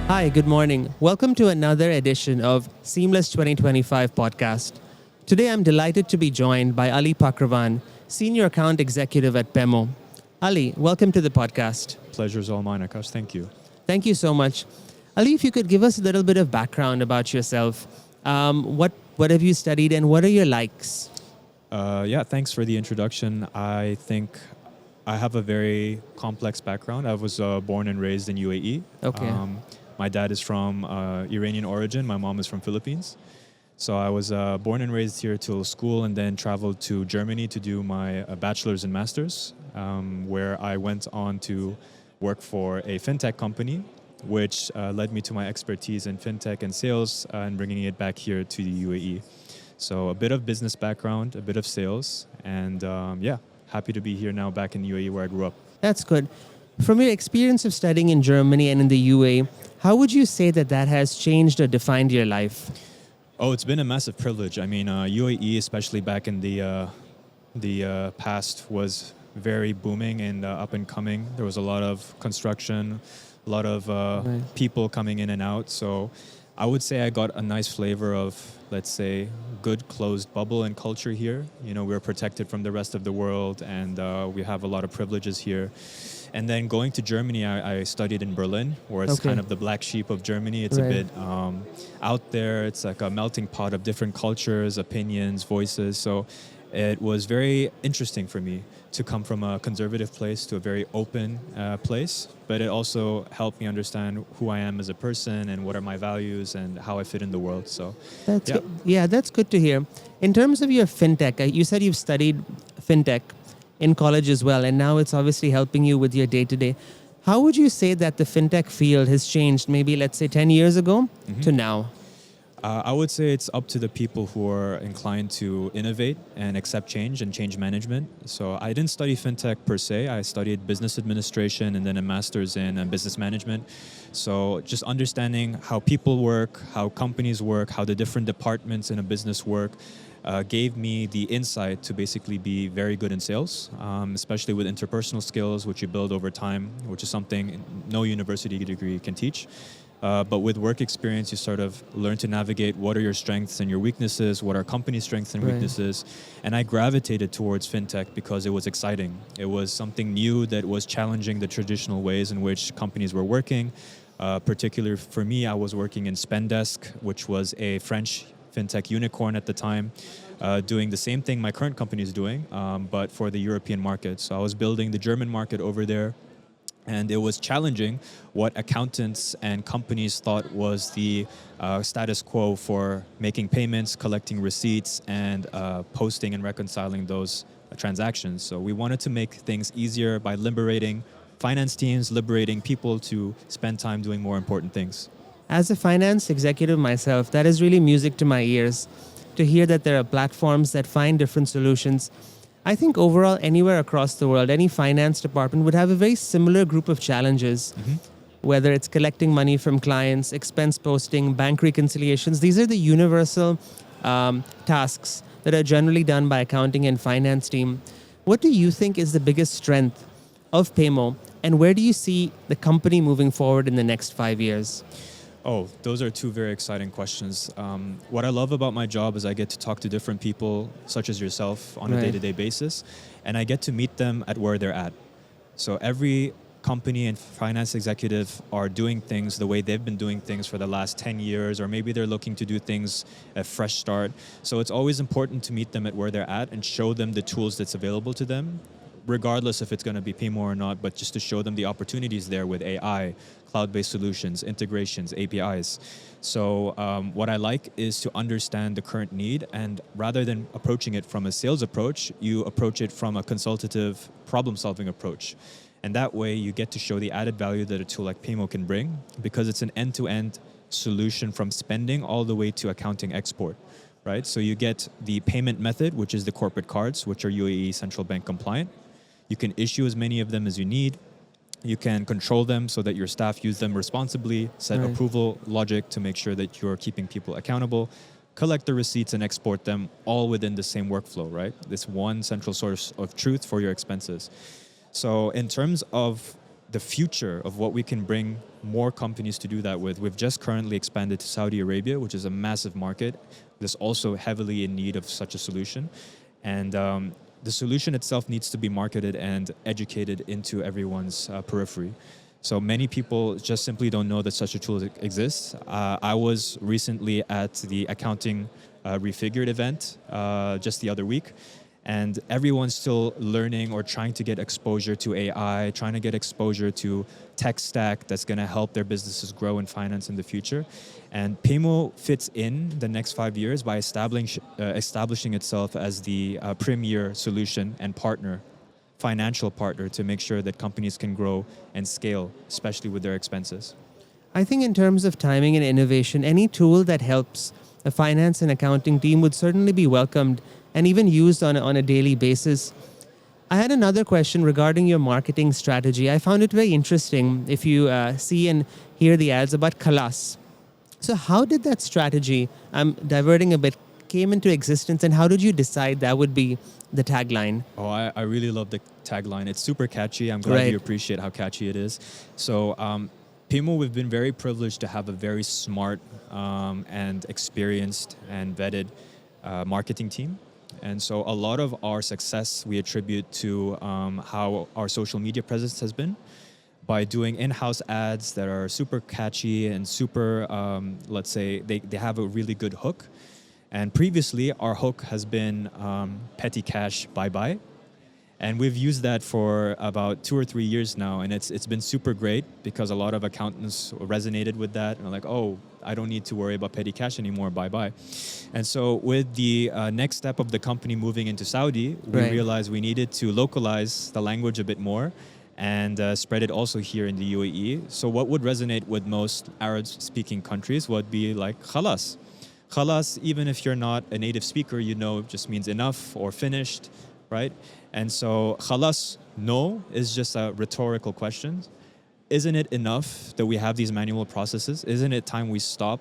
Hi, good morning. Welcome to another edition of Seamless 2025 podcast. Today I'm delighted to be joined by Ali Pakravan, Senior Account Executive at Paymo. Ali, welcome to the podcast. Pleasure's all mine, Akash. Thank you. Thank you so much. Ali, if you could give us a little bit of background about yourself. What have you studied and what are your likes? Thanks for the introduction. I think I have a very complex background. I was born and raised in UAE. Okay. My dad is from Iranian origin. My mom is from Philippines. So I was born and raised here till school and then traveled to Germany to do my bachelor's and master's, where I went on to work for a FinTech company, which led me to my expertise in FinTech and sales and bringing it back here to the UAE. So a bit of business background, a bit of sales, and happy to be here now back in the UAE where I grew up. That's good. From your experience of studying in Germany and in the UAE, how would you say that has changed or defined your life? Oh, it's been a massive privilege. I mean, UAE, especially back in the past, was very booming and up and coming. There was a lot of construction, a lot of people coming in and out. So I would say I got a nice flavor of, let's say, good closed bubble and culture here. You know, we're protected from the rest of the world and we have a lot of privileges here. And then going to Germany, I studied in Berlin, where it's kind of the black sheep of Germany. It's a bit out there. It's like a melting pot of different cultures, opinions, voices. So it was very interesting for me to come from a conservative place to a very open place. But it also helped me understand who I am as a person and what are my values and how I fit in the world. So that's good. Yeah, that's good to hear. In terms of your FinTech, you said you've studied FinTech in college as well, and now it's obviously helping you with your day-to-day. How would you say that the FinTech field has changed maybe, let's say, 10 years ago to now? I would say it's up to the people who are inclined to innovate and accept change and change management. So I didn't study FinTech per se. I studied business administration and then a master's in business management. So just understanding how people work, how companies work, how the different departments in a business work, gave me the insight to basically be very good in sales, especially with interpersonal skills, which you build over time, which is something no university degree can teach. But with work experience, you sort of learn to navigate what are your strengths and your weaknesses, what are company strengths and weaknesses. And I gravitated towards FinTech because it was exciting. It was something new that was challenging the traditional ways in which companies were working. Particularly for me, I was working in Spendesk, which was a French FinTech unicorn at the time, doing the same thing my current company is doing, but for the European market. So I was building the German market over there. And it was challenging what accountants and companies thought was the status quo for making payments, collecting receipts, and posting and reconciling those transactions. So we wanted to make things easier by liberating finance teams, liberating people to spend time doing more important things. As a finance executive myself, that is really music to my ears to hear that there are platforms that find different solutions. I think overall, anywhere across the world, any finance department would have a very similar group of challenges, whether it's collecting money from clients, expense posting, bank reconciliations. These are the universal tasks that are generally done by accounting and finance team. What do you think is the biggest strength of Paymo, and where do you see the company moving forward in the next 5 years? Oh, those are two very exciting questions. What I love about my job is I get to talk to different people, such as yourself, on a day-to-day basis, and I get to meet them at where they're at. So every company and finance executive are doing things the way they've been doing things for the last 10 years, or maybe they're looking to do things a fresh start. So it's always important to meet them at where they're at and show them the tools that's available to them, regardless if it's going to be Paymo or not, but just to show them the opportunities there with AI, cloud-based solutions, integrations, APIs. So what I like is to understand the current need, and rather than approaching it from a sales approach, you approach it from a consultative problem-solving approach. And that way you get to show the added value that a tool like Paymo can bring, because it's an end-to-end solution from spending all the way to accounting export. Right? So you get the payment method, which is the corporate cards, which are UAE central bank compliant. You can issue as many of them as you need. You can control them so that your staff use them responsibly, set approval logic to make sure that you're keeping people accountable, collect the receipts and export them all within the same workflow, right? This one central source of truth for your expenses. So in terms of the future of what we can bring more companies to do that with. We've just currently expanded to Saudi Arabia, which is a massive market that's also heavily in need of such a solution. And the solution itself needs to be marketed and educated into everyone's periphery. So many people just simply don't know that such a tool exists. I was recently at the Accounting Refigured event just the other week, and everyone's still learning or trying to get exposure to AI, trying to get exposure to tech stack that's going to help their businesses grow in finance in the future. And Paymo fits in the next 5 years by establishing itself as the premier solution and partner, financial partner, to make sure that companies can grow and scale, especially with their expenses. I think in terms of timing and innovation, any tool that helps a finance and accounting team would certainly be welcomed and even used on a daily basis. I had another question regarding your marketing strategy. I found it very interesting if you see and hear the ads about Khalas. So how did that strategy, I'm diverting a bit, came into existence, and how did you decide that would be the tagline? Oh, I really love the tagline. It's super catchy. I'm glad you appreciate how catchy it is. So Paymo, we've been very privileged to have a very smart and experienced and vetted marketing team. And so a lot of our success we attribute to how our social media presence has been by doing in-house ads that are super catchy and super, let's say, they have a really good hook. And previously, our hook has been petty cash, bye-bye. And we've used that for about 2 or 3 years now, and it's been super great because a lot of accountants resonated with that and are like, oh, I don't need to worry about petty cash anymore, bye-bye. And so with the next step of the company moving into Saudi, we realized we needed to localize the language a bit more and spread it also here in the UAE. So what would resonate with most Arab-speaking countries would be like khalas. Khalas, even if you're not a native speaker, you know, just means enough or finished, right? And so khalas, no, is just a rhetorical question. Isn't it enough that we have these manual processes? Isn't it time we stop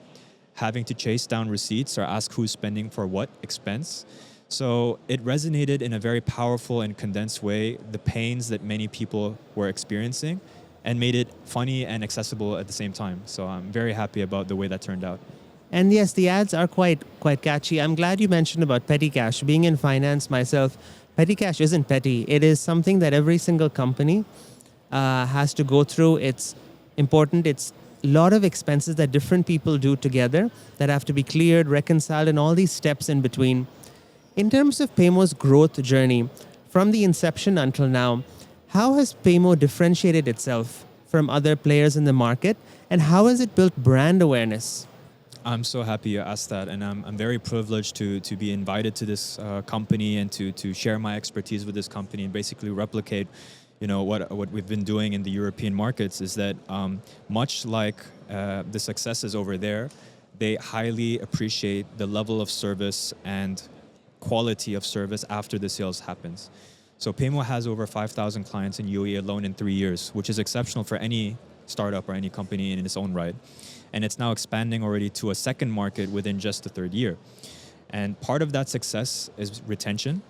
having to chase down receipts or ask who's spending for what expense? So it resonated in a very powerful and condensed way, the pains that many people were experiencing, and made it funny and accessible at the same time. So I'm very happy about the way that turned out. And yes, the ads are quite catchy. I'm glad you mentioned about petty cash. Being in finance myself, petty cash isn't petty. It is something that every single company has to go through. It's important. It's a lot of expenses that different people do together that have to be cleared, reconciled, and all these steps in between. In terms of Paymo's growth journey, from the inception until now, how has Paymo differentiated itself from other players in the market, and how has it built brand awareness? I'm so happy you asked that, and I'm very privileged to be invited to this company and to share my expertise with this company and basically replicate, what we've been doing in the European markets. Is that much like the successes over there, they highly appreciate the level of service and quality of service after the sales happens. So Paymo has over 5,000 clients in UAE alone in 3 years, which is exceptional for any startup or any company in its own right. And it's now expanding already to a second market within just the third year. And part of that success is retention.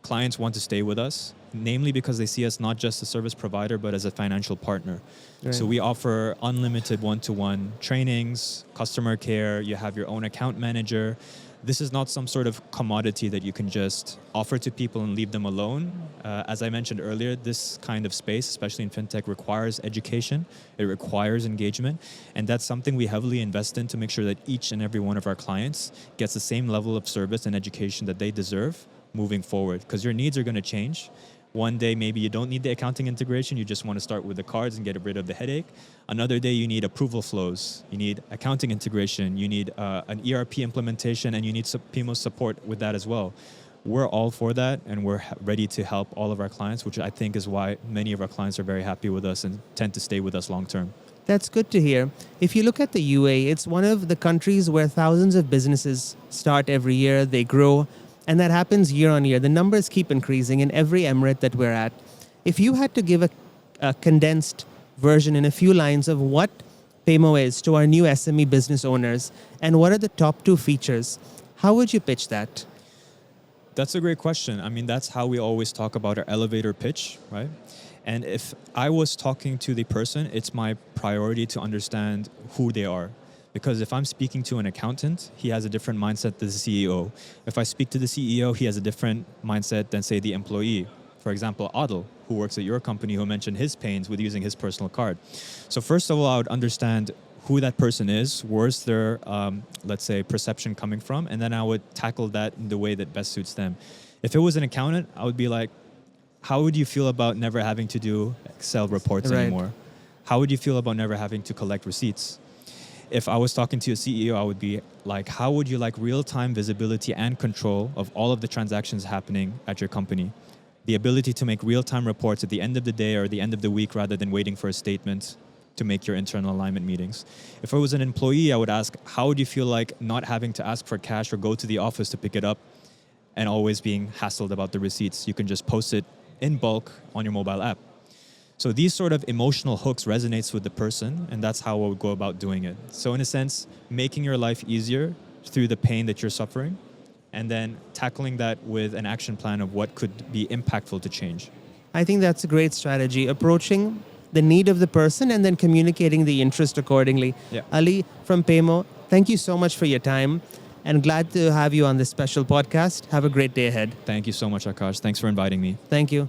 Clients want to stay with us, namely because they see us not just a service provider, but as a financial partner. Right. So we offer unlimited one-to-one trainings, customer care, you have your own account manager. This is not some sort of commodity that you can just offer to people and leave them alone. As I mentioned earlier, this kind of space, especially in FinTech, requires education. It requires engagement. And that's something we heavily invest in to make sure that each and every one of our clients gets the same level of service and education that they deserve moving forward. Because your needs are going to change. One day, maybe you don't need the accounting integration. You just want to start with the cards and get rid of the headache. Another day, you need approval flows. You need accounting integration. You need an ERP implementation, and you need Paymo's support with that as well. We're all for that, and we're ready to help all of our clients, which I think is why many of our clients are very happy with us and tend to stay with us long term. That's good to hear. If you look at the UAE, it's one of the countries where thousands of businesses start every year. They grow. And that happens year on year. The numbers keep increasing in every emirate that we're at. If you had to give a condensed version in a few lines of what Paymo is to our new SME business owners and what are the top 2 features, how would you pitch that? That's a great question. I mean, that's how we always talk about our elevator pitch, right? And if I was talking to the person, it's my priority to understand who they are. Because if I'm speaking to an accountant, he has a different mindset than the CEO. If I speak to the CEO, he has a different mindset than, say, the employee. For example, Adil, who works at your company, who mentioned his pains with using his personal card. So first of all, I would understand who that person is, where's their, let's say, perception coming from, and then I would tackle that in the way that best suits them. If it was an accountant, I would be like, how would you feel about never having to do Excel reports Right. anymore? How would you feel about never having to collect receipts? If I was talking to a CEO, I would be like, how would you like real-time visibility and control of all of the transactions happening at your company? The ability to make real-time reports at the end of the day or the end of the week rather than waiting for a statement to make your internal alignment meetings. If I was an employee, I would ask, how would you feel like not having to ask for cash or go to the office to pick it up and always being hassled about the receipts? You can just post it in bulk on your mobile app. So these sort of emotional hooks resonates with the person, and that's how I would go about doing it. So in a sense, making your life easier through the pain that you're suffering, and then tackling that with an action plan of what could be impactful to change. I think that's a great strategy, approaching the need of the person and then communicating the interest accordingly. Yeah. Ali from Paymo, thank you so much for your time and glad to have you on this special podcast. Have a great day ahead. Thank you so much, Akash. Thanks for inviting me. Thank you.